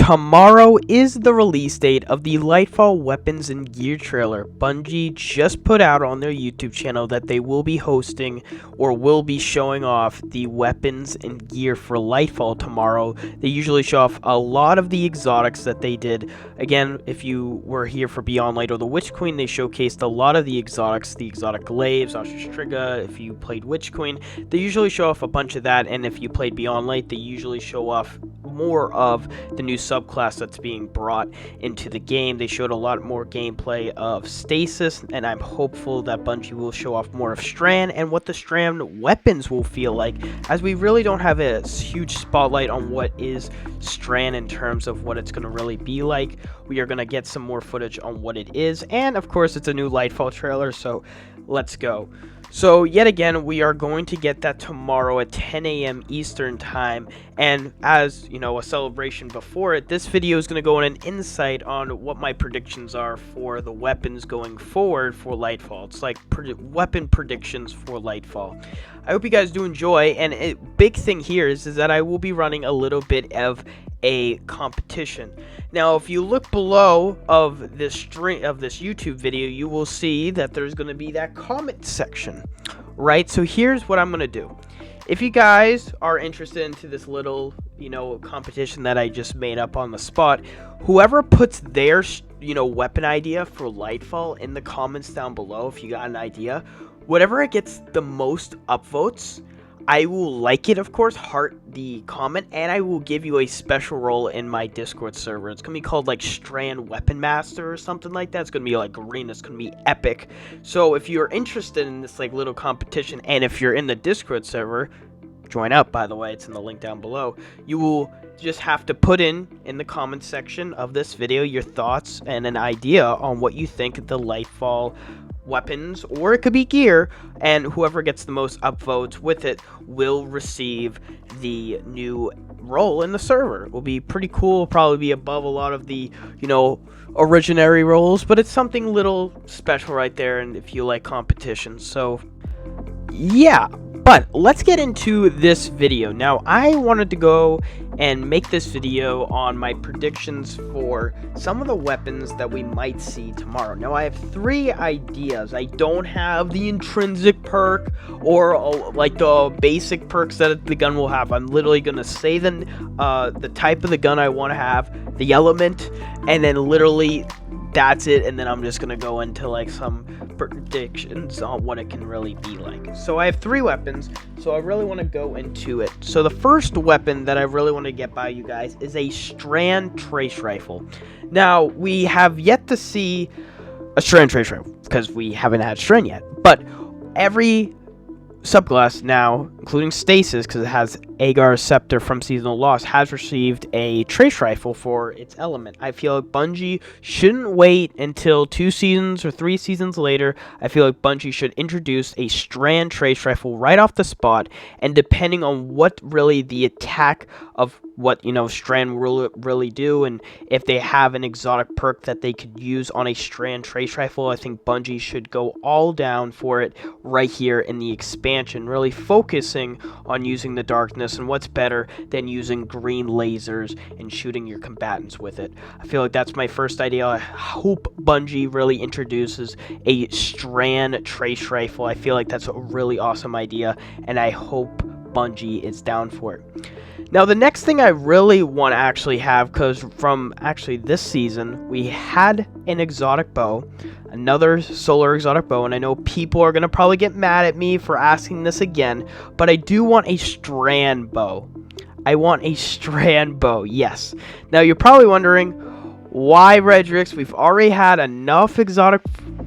Tomorrow is the release date of the Lightfall weapons and gear trailer. Bungie just put out on their YouTube channel that they will be hosting or will be showing off the weapons and gear for Lightfall tomorrow. They usually show off a lot of the exotics that they did. Again, if you were here for Beyond Light or the Witch Queen, they showcased a lot of the exotics, the exotic glaives, Ostrich-Trigga. If you played Witch Queen, they usually show off a bunch of that, and if you played Beyond Light, they usually show off more of the new subclass that's being brought into the game. They showed a lot more gameplay of Stasis, and I'm hopeful that Bungie will show off more of Strand and what the Strand weapons will feel like, as we really don't have a huge spotlight on what is Strand in terms of what it's going to really be like. We are going to get some more footage on what it is, and of course it's a new Lightfall trailer, so let's go. So yet again, we are going to get that tomorrow at 10 a.m. Eastern time, and as you know, a celebration before it, this video is going to go on an insight on what my predictions are for the weapons going forward for Lightfall. It's like weapon predictions for Lightfall. I hope you guys do enjoy, and a big thing here is that I will be running a little bit of a competition. Now, if you look below of this YouTube video, you will see that there's going to be that comment section, right? So here's what I'm going to do. If you guys are interested into this little, competition that I just made up on the spot, whoever puts their, weapon idea for Lightfall in the comments down below, if you got an idea, whatever it gets the most upvotes, I will like it, of course, heart the comment, and I will give you a special role in my Discord server. It's going to be called, like, Strand Weapon Master or something like that. It's going to be, like, arena. It's going to be epic. So if you're interested in this, like, little competition, and if you're in the Discord server, join up, by the way. It's in the link down below. You will just have to put in the comment section of this video your thoughts and an idea on what you think the Lightfall weapons, or it could be gear, and whoever gets the most upvotes with it will receive the new role in the server. It will be pretty cool. It'll probably be above a lot of the originary roles, but it's something little special right there, and if you like competition. So yeah, but let's get into this video. Now, I wanted to go and make this video on my predictions for some of the weapons that we might see tomorrow. Now, I have 3 ideas. I don't have the intrinsic perk or like the basic perks that the gun will have. I'm literally going to say the type of the gun I want to have, the element, and then literally that's it, and then I'm just gonna go into like some predictions on what it can really be like. So I have 3 weapons, so I really want to go into it. So the first weapon that I really want to get by you guys is a Strand Trace Rifle. Now, we have yet to see a Strand Trace Rifle because we haven't had Strand yet, but every subclass now, including Stasis, because it has Agar's Scepter from Seasonal Loss, has received a Trace Rifle for its element. I feel like Bungie shouldn't wait until 2 seasons or 3 seasons later. I feel like Bungie should introduce a Strand Trace Rifle right off the spot, and depending on what really the attack of what Strand will really do, and if they have an exotic perk that they could use on a Strand Trace Rifle, I think Bungie should go all down for it right here in the expansion, really focusing on using the darkness, and what's better than using green lasers and shooting your combatants with it. I feel like that's my first idea. I hope Bungie really introduces a Strand Trace Rifle. I feel like that's a really awesome idea, and I hope Bungie is down for it. Now, the next thing I really want to actually have, because from actually this season, we had an exotic bow, another solar exotic bow, and I know people are going to probably get mad at me for asking this again, but I do want a Strand Bow. I want a Strand Bow, yes. Now, you're probably wondering, why, Redrix? We've already had enough exotic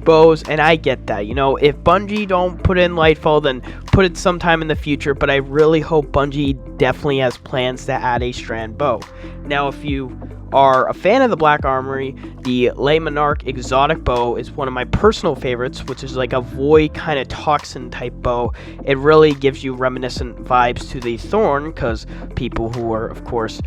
bows, and I get that. If Bungie don't put in Lightfall, then put it sometime in the future, but I really hope Bungie definitely has plans to add a Strand Bow. Now, if you are a fan of the Black Armory, the Le Monarch exotic bow is one of my personal favorites, which is like a void kind of toxin type bow. It really gives you reminiscent vibes to the Thorn, because people who were, of course,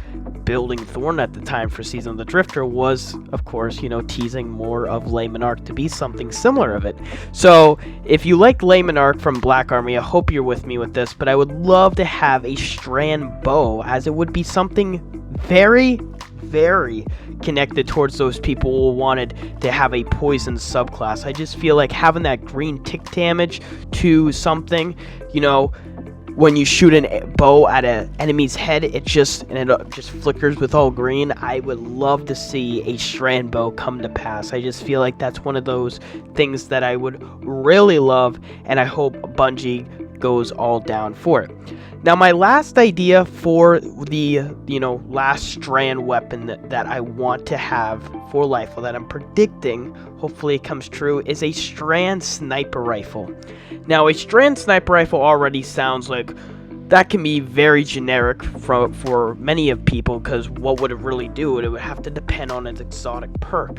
building Thorn at the time for Season of the Drifter was, of course, teasing more of Le Monarch to be something similar of it. So, if you like Le Monarch from Black Army, I hope you're with me with this, but I would love to have a Strand Bow, as it would be something very, very connected towards those people who wanted to have a poison subclass. I just feel like having that green tick damage to something, when you shoot a bow at an enemy's head, it just flickers with all green. I would love to see a Strand Bow come to pass. I just feel like that's one of those things that I would really love, and I hope Bungie goes all down for it. Now, my last idea for the last strand weapon that I want to have for Lightfall, that I'm predicting, hopefully it comes true, is a Strand sniper rifle. Now, a Strand sniper rifle already sounds like that can be very generic for many of people, because what would it really do? It would have to depend on its exotic perk.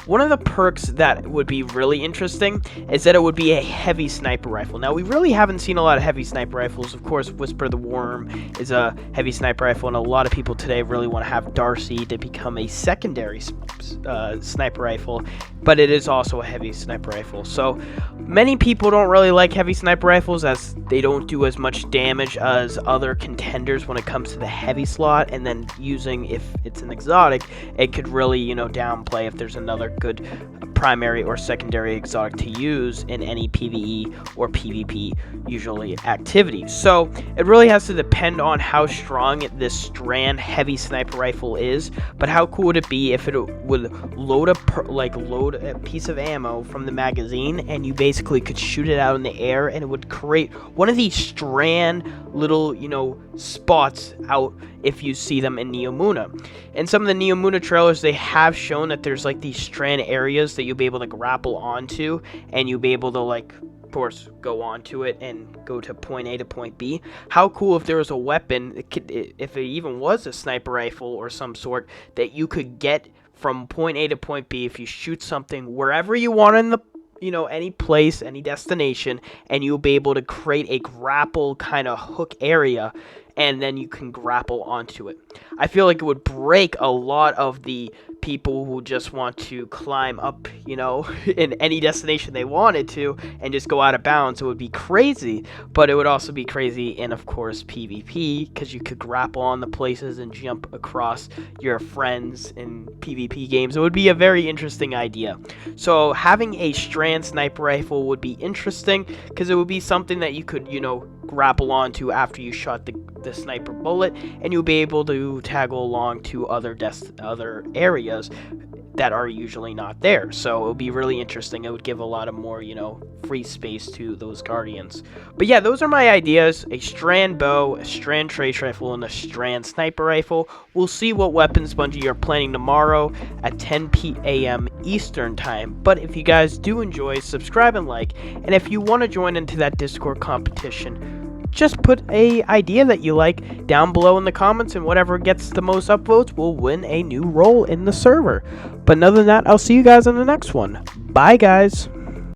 One of the perks that would be really interesting is that it would be a heavy sniper rifle. Now, we really haven't seen a lot of heavy sniper rifles. Of course, Whisper the Worm is a heavy sniper rifle, and a lot of people today really want to have Darcy to become a secondary sniper rifle, but it is also a heavy sniper rifle. So many people don't really like heavy sniper rifles, as they don't do as much damage as other contenders when it comes to the heavy slot, and then using, if it's an exotic, it could really downplay if there's another good primary or secondary exotic to use in any PvE or PvP usually activity. So it really has to depend on how strong this Strand heavy sniper rifle is. But how cool would it be if it would load a piece of ammo from the magazine, and you basically could shoot it out in the air, and it would create one of these Strand little spots out if you see them in Neomuna. In some of the Neomuna trailers, they have shown that there's like these Strand areas that you'll be able to grapple onto, and you'll be able to, of course, go onto it and go to point A to point B. How cool if there was a weapon, if it even was a sniper rifle or some sort, that you could get from point A to point B if you shoot something wherever you want in the any place, any destination, and you'll be able to create a grapple kind of hook area, and then you can grapple onto it. I feel like it would break a lot of the people who just want to climb up, in any destination they wanted to and just go out of bounds. It would be crazy, but it would also be crazy in, of course, PvP, because you could grapple on the places and jump across your friends in PvP games. It would be a very interesting idea. So having a Strand sniper rifle would be interesting, because it would be something that you could, grapple onto after you shot the sniper bullet, and you'll be able to tag along to other areas that are usually not there. So it would be really interesting. It would give a lot of more, free space to those guardians. But yeah, those are my ideas. A Strand Bow, a Strand trace rifle, and a Strand sniper rifle. We'll see what weapons Bungie are planning tomorrow at 10 p.m. Eastern time. But if you guys do enjoy, subscribe and like. And if you want to join into that Discord competition, just put a idea that you like down below in the comments, and whatever gets the most upvotes will win a new role in the server. But other than that, I'll see you guys in the next one. Bye, guys.